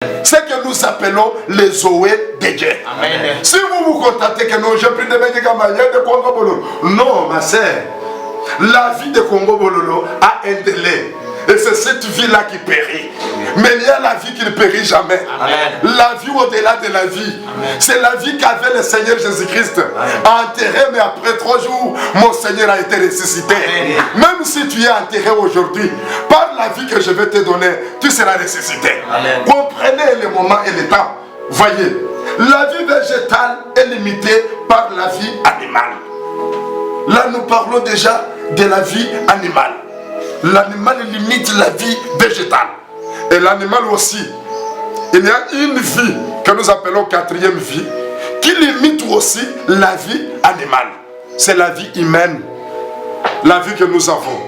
Ce que nous appelons les Zoé de Dieu. Amen. Si vous vous contentez que non, j'ai pris des mecs de Congo Bololo. Non, ma sœur. La vie de Congo Bololo a un délai. Et c'est cette vie-là qui périt. Mais il y a la vie qui ne périt jamais. Amen. La vie au-delà de la vie. C'est la vie qu'avait le Seigneur Jésus-Christ. Enterré, mais après 3 jours, mon Seigneur a été ressuscité. Amen. Même si tu es enterré aujourd'hui, par la vie que je vais te donner, tu seras ressuscité. Amen. Comprenez le moment et le temps. Voyez, la vie végétale est limitée par la vie animale. Là, nous parlons déjà de la vie animale. L'animal limite la vie végétale. Et l'animal aussi. Il y a une vie que nous appelons 4e vie qui limite aussi la vie animale. C'est la vie humaine. La vie que nous avons.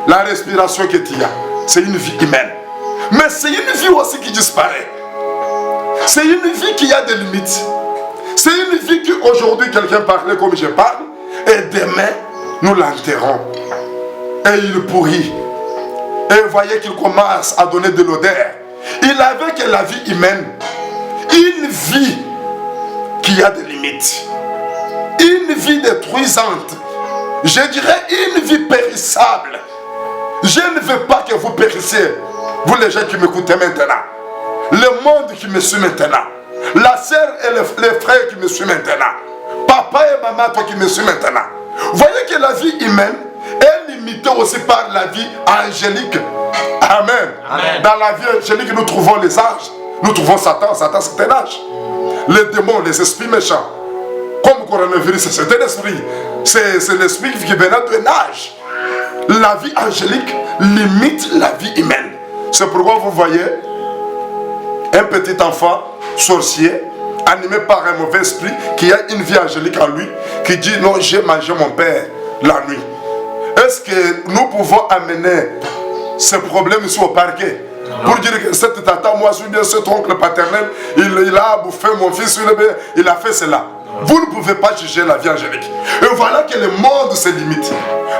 La respiration que tu as. C'est une vie humaine. Mais c'est une vie aussi qui disparaît. C'est une vie qui a des limites. C'est une vie qu'aujourd'hui quelqu'un parlait comme je parle. Et demain, nous l'enterrons. Et il pourrit. Et vous voyez qu'il commence à donner de l'odeur. Il avait que la vie humaine, une vie qui a des limites. Une vie détruisante. Je dirais une vie périssable. Je ne veux pas que vous périssiez. Vous les gens qui m'écoutez maintenant. Le monde qui me suit maintenant. La sœur et les frères qui me suivent maintenant. Papa et maman, toi qui me suis maintenant. Voyez que la vie humaine est limitée aussi par la vie angélique. Amen. Amen. Dans la vie angélique, nous trouvons les anges. Nous trouvons Satan. Satan, c'est un ange. Les démons, les esprits méchants. Comme le coronavirus, c'est un esprit. C'est l'esprit qui vient d'un âge. La vie angélique limite la vie humaine. C'est pourquoi vous voyez un petit enfant sorcier animé par un mauvais esprit qui a une vie angélique en lui, qui dit non, j'ai mangé mon père la nuit. Est-ce que nous pouvons amener ce problème ici au parquet pour dire que cette tata, moi je suis bien cet oncle paternel, il a bouffé mon fils, il a fait cela. Vous ne pouvez pas juger la vie angélique. Et voilà que le monde se limite.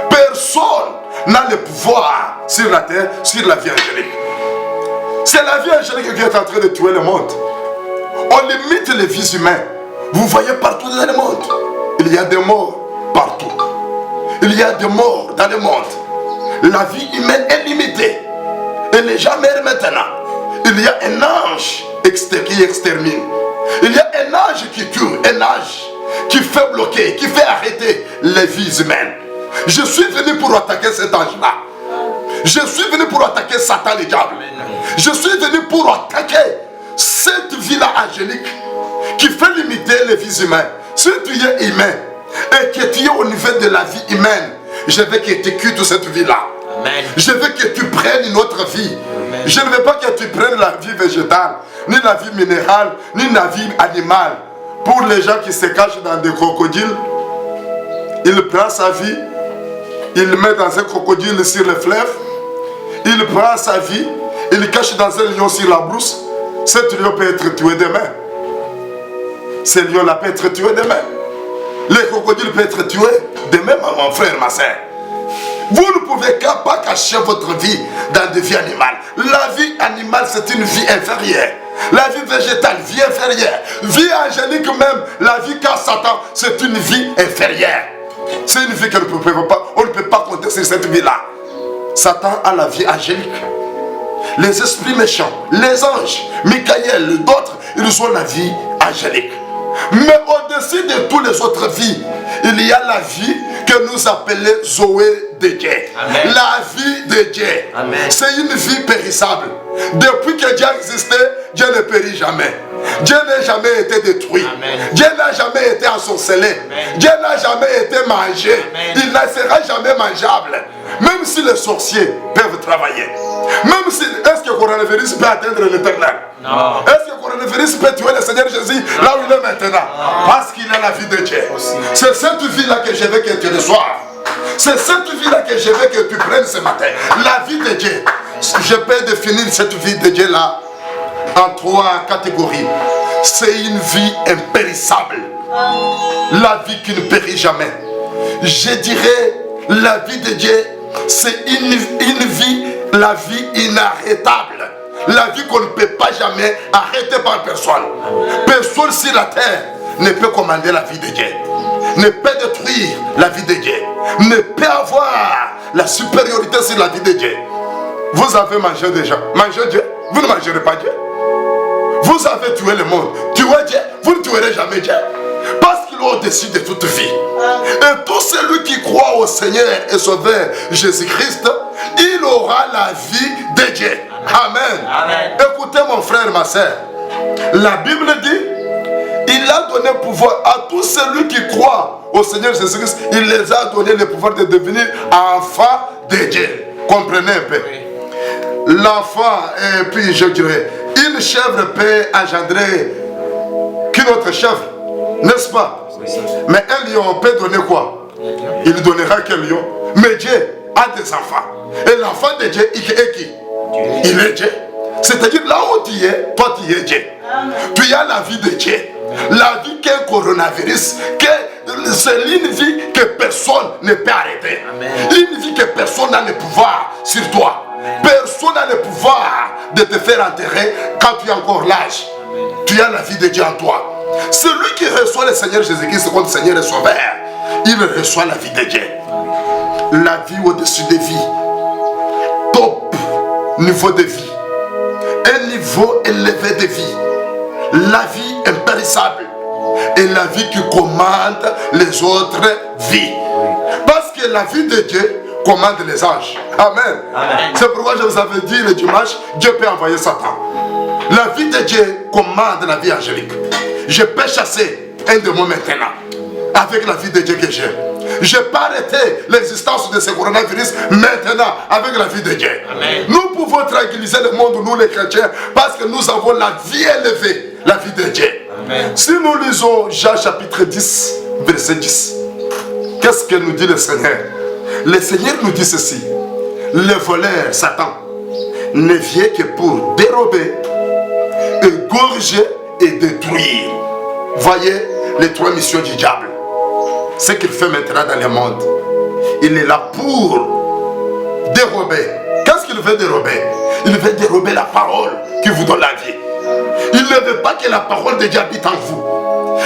Personne n'a le pouvoir sur la terre, sur la vie angélique. C'est la vie angélique qui est en train de tuer le monde. On limite les vies humaines. Vous voyez partout dans le monde. Il y a des morts partout. Il y a des morts dans le monde. La vie humaine est limitée. Elle n'est jamais maintenant. Il y a un ange qui extermine. Il y a un ange qui tue. Un ange qui fait bloquer, qui fait arrêter les vies humaines. Je suis venu pour attaquer cet ange-là. Je suis venu pour attaquer Satan le diable. Je suis venu pour attaquer cette vie-là angélique qui fait limiter les vies humaines. Si tu es humain et que tu es au niveau de la vie humaine, je veux que tu quittes cette vie-là. Je veux que tu prennes une autre vie. Amen. Je ne veux pas que tu prennes la vie végétale, ni la vie minérale, ni la vie animale. Pour les gens qui se cachent dans des crocodiles, il prend sa vie, il le met dans un crocodile sur le fleuve, il prend sa vie, il le cache dans un lion sur la brousse. Cet lion peut être tué demain. Ce lion-là peut être tué demain. Le crocodile peut être tué demain, mon frère, ma soeur. Vous ne pouvez pas cacher votre vie dans des vies animales. La vie animale, c'est une vie inférieure. La vie végétale, vie inférieure. Vie angélique même, la vie qu'a Satan, c'est une vie inférieure. C'est une vie qu'on ne peut pas compter sur cette vie-là. Satan a la vie angélique. Les esprits méchants, les anges, Michael, d'autres, ils ont la vie angélique. Mais au-dessus de toutes les autres vies, il y a la vie que nous appelons Zoé de Dieu. Amen. La vie de Dieu. C'est une vie périssable. Depuis que Dieu existait, Dieu ne périt jamais. Dieu n'a jamais été détruit. Amen. Dieu n'a jamais été ensorcelé. Amen. Dieu n'a jamais été mangé. Amen. Il ne sera jamais mangeable. Même si les sorciers peuvent travailler. Même si, est-ce que le coronavirus peut atteindre l'éternel? Non. Est-ce que le coronavirus peut tuer le Seigneur Jésus là où il est maintenant? Non. Parce qu'il a la vie de Dieu. C'est cette vie-là que je veux que tu reçoives. C'est cette vie-là que je veux que tu prennes ce matin. La vie de Dieu. Je peux définir cette vie de Dieu là en 3 catégories. C'est une vie impérissable. La vie qui ne périt jamais. Je dirais la vie de Dieu, c'est une vie, la vie inarrêtable. La vie qu'on ne peut pas jamais arrêter par personne. Personne sur la terre ne peut commander la vie de Dieu. Ne peut détruire la vie de Dieu. Ne peut avoir la supériorité sur la vie de Dieu. Vous avez mangé déjà. Mangez Dieu. Vous ne mangerez pas Dieu. Vous avez tué le monde. Tuez Dieu. Vous ne tuerez jamais Dieu. Parce qu'il est au-dessus de toute vie. Et tout celui qui croit au Seigneur et Sauveur Jésus-Christ, il aura la vie de Dieu. Amen. Amen. Écoutez mon frère, ma soeur. La Bible dit, il a donné pouvoir à tout celui qui croit au Seigneur Jésus-Christ. Il les a donné le pouvoir de devenir enfants de Dieu. Comprenez un peu. L'enfant, et puis je dirais, une chèvre peut engendrer qu'une autre chèvre, n'est-ce pas? Mais un lion peut donner quoi? Il donnera qu'un lion. Mais Dieu a des enfants. Et l'enfant de Dieu, il est qui? Il est Dieu. C'est-à-dire là où tu es, toi tu es Dieu. Tu as la vie de Dieu. La vie qu'un coronavirus, c'est une vie que personne ne peut arrêter. Une vie que personne n'a le pouvoir sur toi. Personne n'a le pouvoir de te faire enterrer quand tu as encore l'âge. Tu as la vie de Dieu en toi. Celui qui reçoit le Seigneur Jésus-Christ comme Seigneur et Sauveur, il reçoit la vie de Dieu. La vie au-dessus des vies. Top niveau de vie. Un niveau élevé de vie. La vie impérissable. Et la vie qui commande les autres vies. Parce que la vie de Dieu commande les anges. Amen. C'est pourquoi je vous avais dit le dimanche, Dieu peut envoyer Satan. La vie de Dieu commande la vie angélique. Je peux chasser un démon maintenant avec la vie de Dieu que j'ai. Je peux arrêter l'existence de ce coronavirus maintenant avec la vie de Dieu. Amen. Nous pouvons tranquilliser le monde, nous les chrétiens, parce que nous avons la vie élevée, la vie de Dieu. Amen. Si nous lisons Jean chapitre 10, verset 10, qu'est-ce que nous dit le Seigneur? Le Seigneur nous dit ceci: le voleur, Satan, ne vient que pour dérober, égorger et détruire. Voyez les trois missions du diable. Ce qu'il fait maintenant dans le monde. Il est là pour dérober. Qu'est-ce qu'il veut dérober? Il veut dérober la parole qui vous donne la vie. Il ne veut pas que la parole de Dieu habite en vous.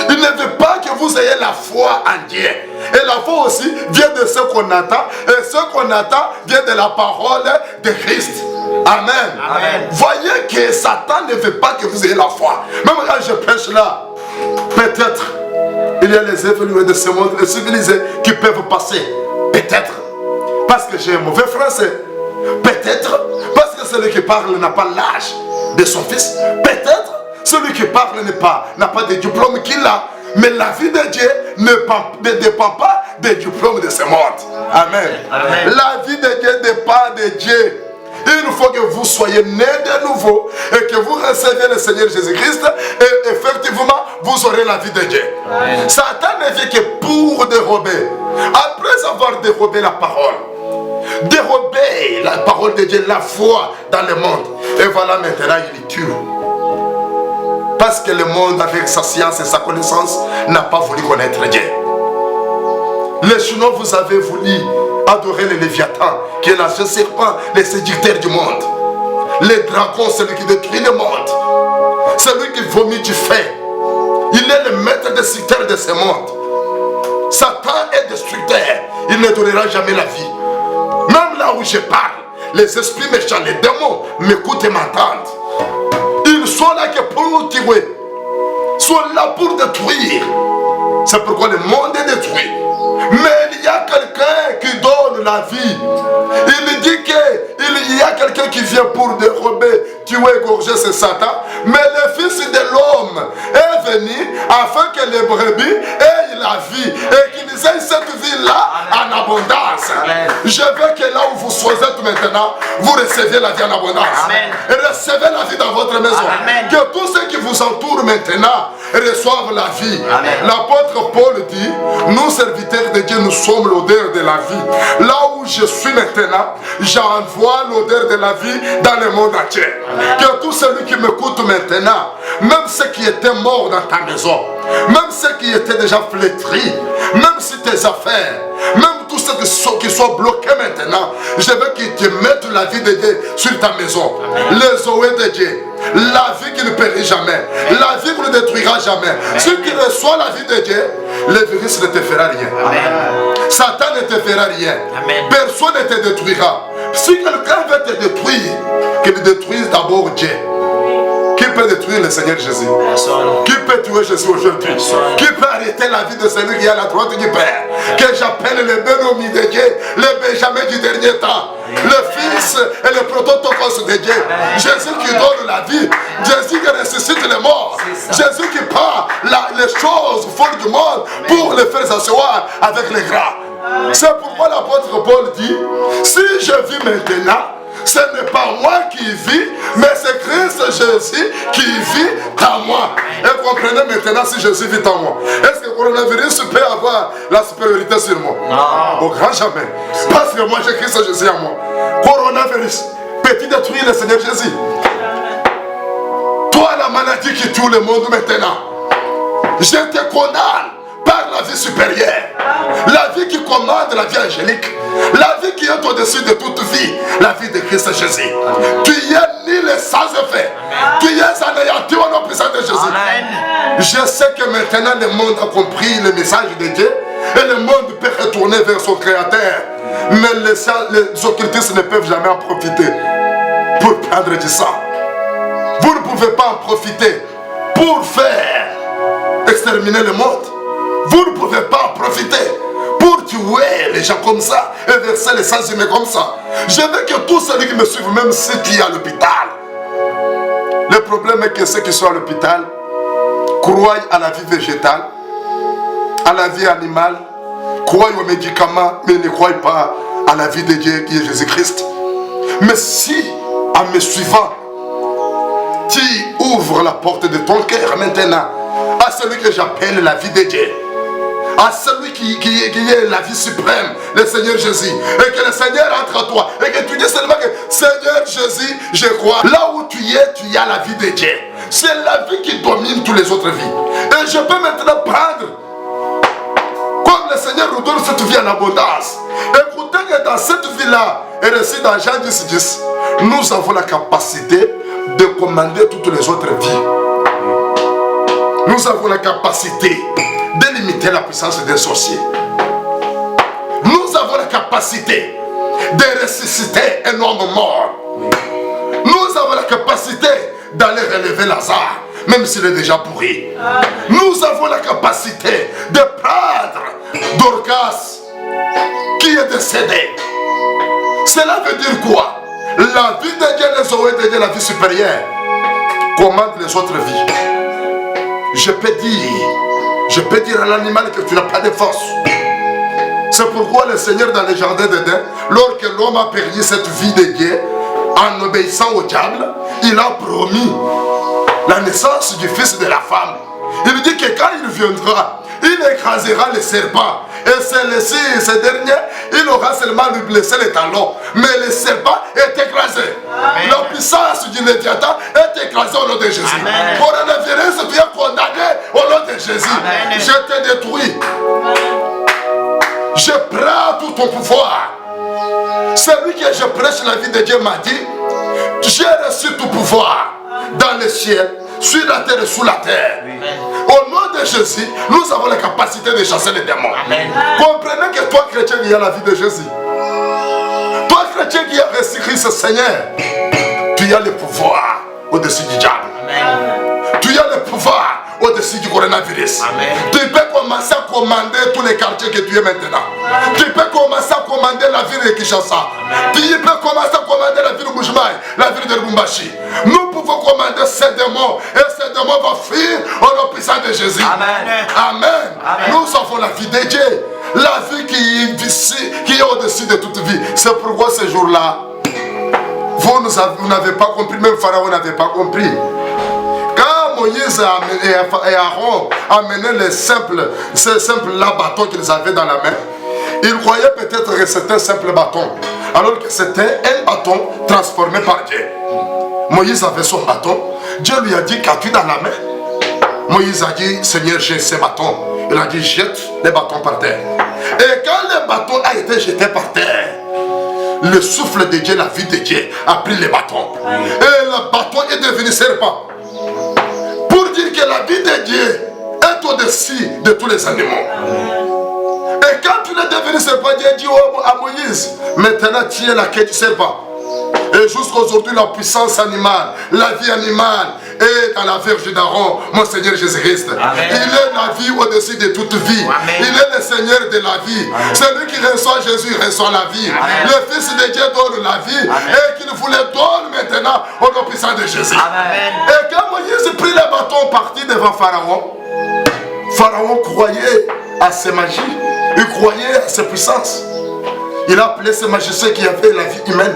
Il ne veut pas que vous ayez la foi en Dieu. Et la foi aussi vient de ce qu'on attend. Et ce qu'on attend vient de la parole de Christ. Amen. Amen. Voyez que Satan ne veut pas que vous ayez la foi. Même quand je prêche là, peut-être il y a les évolués de ce monde, les civilisés qui peuvent passer. Peut-être parce que j'ai un mauvais français. Peut-être parce que celui qui parle n'a pas l'âge de son fils. Peut-être celui qui parle n'a pas de diplôme qu'il a. Mais la vie de Dieu ne dépend pas des diplômes de ce monde. Amen. Amen. La vie de Dieu dépend de Dieu. Il faut que vous soyez nés de nouveau et que vous receviez le Seigneur Jésus-Christ et effectivement vous aurez la vie de Dieu. Amen. Satan ne vient que pour dérober. Après avoir dérobé la parole, dérober la parole de Dieu, la foi dans le monde, et voilà maintenant il tue. Parce que le monde avec sa science et sa connaissance n'a pas voulu connaître Dieu. Les Chinois, vous avez voulu adorer le Léviathan, qui est l'ancien serpent, le séducteur du monde. Le dragon, celui qui détruit le monde. Celui qui vomit du feu. Il est le maître destructeur de ce monde. Satan est destructeur. Il ne donnera jamais la vie. Même là où je parle, les esprits méchants, les démons m'écoutent et m'entendent. Ils sont là que pour tuer. Ils sont là pour détruire. C'est pourquoi le monde est détruit. Mais il y a quelqu'un qui donne la vie. Il dit qu'il y a quelqu'un qui vient pour dérober, tuer, égorger, c'est Satan. Mais le Fils de l'homme est venu afin que les brebis aient la vie et qu'ils aient cette vie-là en abondance. Amen. Je veux que là où vous êtes maintenant, vous receviez la vie en abondance. Amen. Et recevez la vie dans votre maison. Amen. Que tous ceux qui vous entourent maintenant reçoivent la vie. L'apôtre Paul dit, nous serviteurs de Dieu, nous sommes l'odeur de la vie. Là où je suis maintenant, j'envoie l'odeur de la vie dans le monde entier. Amen. Que tout celui qui m'écoute maintenant, même ceux qui étaient morts dans ta maison, même ceux qui étaient déjà flétris, même si tes affaires, même tout ce qui soit bloqué maintenant, je veux que tu mettes la vie de Dieu sur ta maison. Le Zoé de Dieu. La vie qui ne périt jamais. La vie qui ne détruira jamais. Si tu reçois la vie de Dieu, le virus ne te fera rien. Satan ne te fera rien. Personne ne te détruira. Si quelqu'un veut te détruire, qu'il détruise d'abord Dieu. Qui peut détruire le Seigneur Jésus? Qui peut tuer Jésus aujourd'hui? Qui peut arrêter la vie de celui qui est à la droite du Père? Que j'appelle le Bénomi de Dieu, le Benjamin du dernier temps, le Fils et le prototokos de Dieu. Jésus qui donne la vie, Jésus qui ressuscite les morts, Jésus qui prend les choses folles du monde pour les faire s'asseoir avec les gras. C'est pourquoi l'apôtre Paul dit, si je vis maintenant, ce n'est pas moi qui vis, mais c'est Christ Jésus qui vit en moi. Et comprenez maintenant si Jésus vit en moi. Est-ce que le coronavirus peut avoir la supériorité sur moi? Non. Au grand jamais. Parce que moi j'ai Christ Jésus en moi. Coronavirus, peut-il détruire le Seigneur Jésus? Toi la maladie qui tue le monde maintenant, je te condamne par la vie supérieure, la vie qui commande la vie angélique, la vie qui est au-dessus de toute vie, la vie de Christ Jésus. Tu y es ni le sans effet, tu y es anéanti au nom puissant de Jésus. Amen. Je sais que maintenant le monde a compris le message de Dieu et le monde peut retourner vers son Créateur, mais les occultistes ne peuvent jamais en profiter pour prendre du sang. Vous ne pouvez pas en profiter pour faire exterminer le monde. Vous ne pouvez pas en profiter pour tuer les gens comme ça et verser les sangs humains comme ça. Je veux que tous ceux qui me suivent, même ceux qui sont à l'hôpital, le problème est que ceux qui sont à l'hôpital croient à la vie végétale, à la vie animale, croient aux médicaments, mais ne croient pas à la vie de Dieu qui est Jésus-Christ. Mais si, en me suivant, tu ouvres la porte de ton cœur maintenant à celui que j'appelle la vie de Dieu, à celui qui est la vie suprême, le Seigneur Jésus, et que le Seigneur entre à toi, et que tu dis seulement que Seigneur Jésus, je crois, là où tu as la vie de Dieu. C'est la vie qui domine toutes les autres vies. Et je peux maintenant prendre, comme le Seigneur nous donne cette vie en abondance. Écoutez que dans cette vie-là, et reçu dans Jean 10, 10, nous avons la capacité de commander toutes les autres vies. Nous avons la capacité de limiter la puissance des sorciers. Nous avons la capacité de ressusciter un homme mort. Nous avons la capacité d'aller relever Lazare, même s'il est déjà pourri. Nous avons la capacité de prendre Dorcas, qui est décédé. Cela veut dire quoi? La vie de Dieu, les Zoé de Dieu, la vie supérieure, commande les autres vies. Je peux dire à l'animal que tu n'as pas de force. C'est pourquoi le Seigneur dans le jardin d'Éden, lorsque l'homme a perdu cette vie de Dieu, en obéissant au diable, il a promis la naissance du fils de la femme. Il dit que quand il viendra, il écrasera le serpent. Et ce dernier, il aura seulement lui blessé les talons. Mais le serpent est écrasé. Amen. La puissance du Léviathan est écrasée au nom de Jésus. Pour le virus, tu es condamné au nom de Jésus. Amen. Je te détruis. Je prends tout ton pouvoir. Celui que je prêche la vie de Dieu m'a dit, j'ai reçu tout pouvoir dans le ciel, sur la terre et sous la terre. Amen. Au nom de Jésus, nous avons la capacité de chasser les démons. Amen. Comprenez que toi, chrétien, il y a la vie de Jésus. Toi, chrétien, qui a reçu Christ Seigneur, tu as le pouvoir au-dessus du diable. Amen. Tu as le pouvoir au-dessus du coronavirus. Amen. Tu peux commencer à commander tous les quartiers que tu es maintenant. Amen. Tu peux commencer à commander la ville de Kinshasa. Amen. Tu peux commencer à commander la ville de Mbujimayi, la ville de Lubumbashi. Nous pouvons commander ces démons et ces démons vont fuir au nom puissant de Jésus. Amen. Amen. Amen. Nous avons la vie de Dieu, la vie qui est au-dessus de toute vie. C'est pourquoi ce jour-là, vous n'avez pas compris, même Pharaon n'avait pas compris. Quand Moïse et Aaron amenaient ces simples bâtons qu'ils avaient dans la main, ils croyaient peut-être que c'était un simple bâton, alors que c'était un bâton transformé par Dieu. Moïse avait son bâton. Dieu lui a dit, qu'as-tu dans la main? Moïse a dit, Seigneur, j'ai ces bâtons. Il a dit, jette les bâtons par terre. Et quand le bâton a été jeté par terre, le souffle de Dieu, la vie de Dieu a pris le bâton. Et le bâton est devenu serpent. Pour dire que la vie de Dieu est au-dessus de tous les animaux. Et quand tu es devenu serpent, Dieu dit à Moïse, maintenant tu es la queue du serpent. Et jusqu'à aujourd'hui, la puissance animale, la vie animale est dans la Vierge d'Aaron, mon Seigneur Jésus-Christ. Il est la vie au-dessus de toute vie. Amen. Il est le Seigneur de la vie. Celui qui reçoit Jésus reçoit la vie. Amen. Le Fils de Dieu donne la vie. Amen. Et qu'il vous le donne maintenant au nom puissant de Jésus. Amen. Et quand Moïse prit le bâton parti devant Pharaon, Pharaon croyait à ses magies. Il croyait à ses puissances. Il a appelé ces magiciens qui avaient la vie humaine.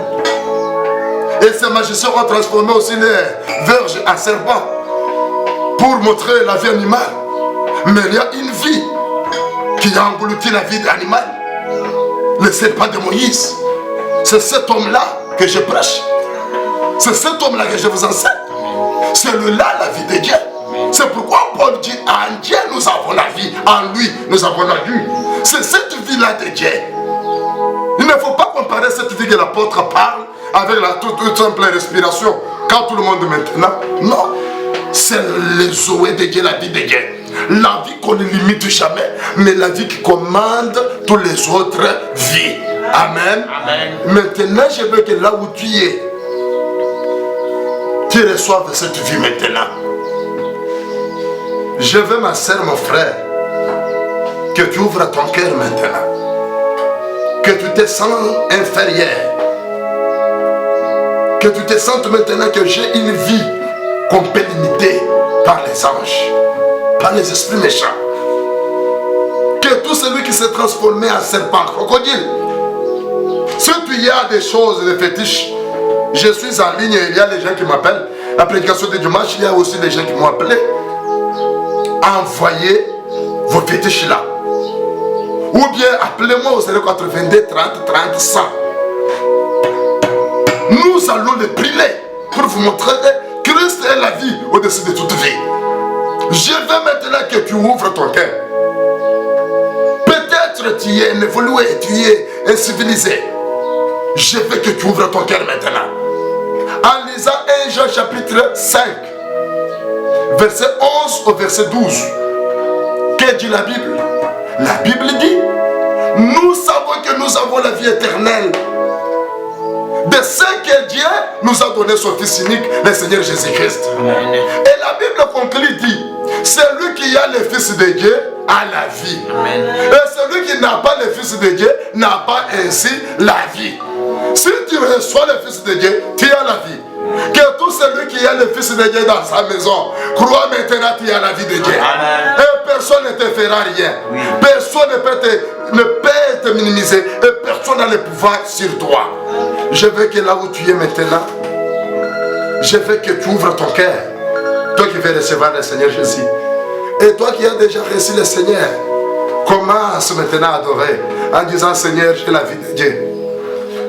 Et ces magiciens ont transformé aussi les verges en serpents pour montrer la vie animale. Mais il y a une vie qui a englouti la vie animale. Le serpent de Moïse. C'est cet homme-là que je prêche. C'est cet homme-là que je vous enseigne. C'est là la vie de Dieu. C'est pourquoi Paul dit, en Dieu nous avons la vie, en lui nous avons la vie. C'est cette vie-là de Dieu. Il ne faut pas comparer cette vie que l'apôtre parle avec la toute simple respiration, quand tout le monde maintenant. Non, c'est le Zoé de Dieu, la vie de Dieu. La vie qu'on ne limite jamais, mais la vie qui commande toutes les autres vies. Amen. Amen. Maintenant, je veux que là où tu es, tu reçoives cette vie maintenant. Je veux, ma soeur, mon frère, que tu ouvres ton cœur maintenant. Que tu te sens inférieur. Que tu te sentes maintenant que j'ai une vie qu'on peut limiter par les anges, par les esprits méchants. Que tout celui qui s'est transformé en serpent, crocodile, si tu y a des choses, des fétiches, je suis en ligne et il y a des gens qui m'appellent. La prédication de dimanche, il y a aussi des gens qui m'ont appelé. Envoyez vos fétiches là. Ou bien appelez-moi au 082 30 30 100. Nous allons le brûler pour vous montrer que Christ est la vie au-dessus de toute vie. Je veux maintenant que tu ouvres ton cœur. Peut-être tu es évolué, tu es incivilisé. Je veux que tu ouvres ton cœur maintenant. En lisant 1 Jean chapitre 5, verset 11 au verset 12. Que dit la Bible? La Bible dit, nous savons que nous avons la vie éternelle. De ce que Dieu nous a donné son Fils unique, le Seigneur Jésus-Christ. Et la Bible conclut dit, celui qui a le Fils de Dieu a la vie. Amen. Et celui qui n'a pas le Fils de Dieu n'a pas ainsi la vie. Si tu reçois le Fils de Dieu, tu as la vie. Que tout celui qui a le Fils de Dieu dans sa maison, crois maintenant tu as la vie de Dieu. Amen. Et personne ne te fera rien. Oui. Personne ne peut te minimiser. Et personne n'a le pouvoir sur toi. Je veux que là où tu es maintenant, je veux que tu ouvres ton cœur. Toi qui veux recevoir le Seigneur Jésus. Et toi qui as déjà reçu le Seigneur, commence maintenant à adorer en disant, Seigneur, j'ai la vie de Dieu.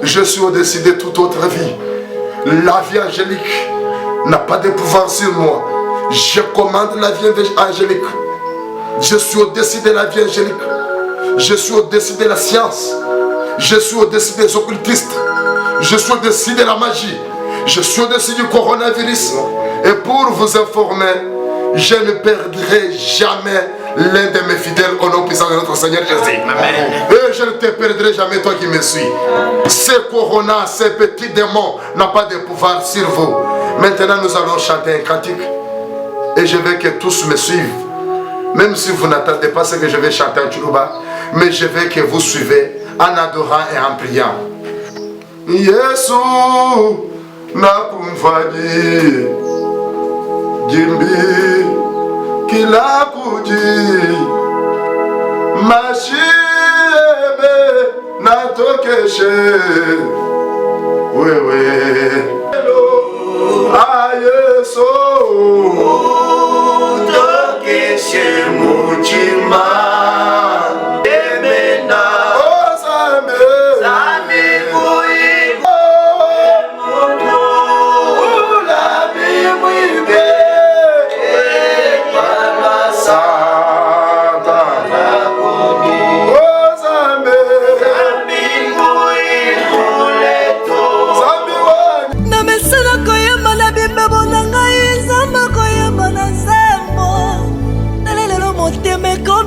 Je suis au-dessus de toute autre vie. La vie angélique n'a pas de pouvoir sur moi. Je commande la vie angélique. Je suis au-dessus de la vie angélique. Je suis au-dessus de la science. Je suis au-dessus des occultistes. Je suis au-dessus de la magie. Je suis au-dessus du coronavirus. Et pour vous informer, je ne perdrai jamais l'un de mes fidèles au nom puissant de notre Seigneur Jésus. Amen. Et je ne te perdrai jamais, toi qui me suis. Ce corona, ces petits démons n'ont pas de pouvoir sur vous. Maintenant, nous allons chanter un cantique. Et je veux que tous me suivent. Même si vous n'attendez pas ce que je vais chanter en Tchoulouba, mais je veux que vous suivez en adorant et en priant. Yesu nakumfadi Jimbi kila kuji Mashiebe natokeshe Wewe Ayeso Utokeshe muchima Emena Ozame Zami kuimu Mutu Ulami mwibe Ekwana Santa Nakuni Ozame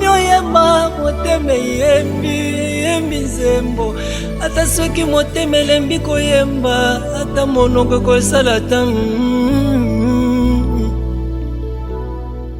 Nani oyeba motema yembi nzembo. Ata soki motema elembi koyemba, ata monoko kosala ta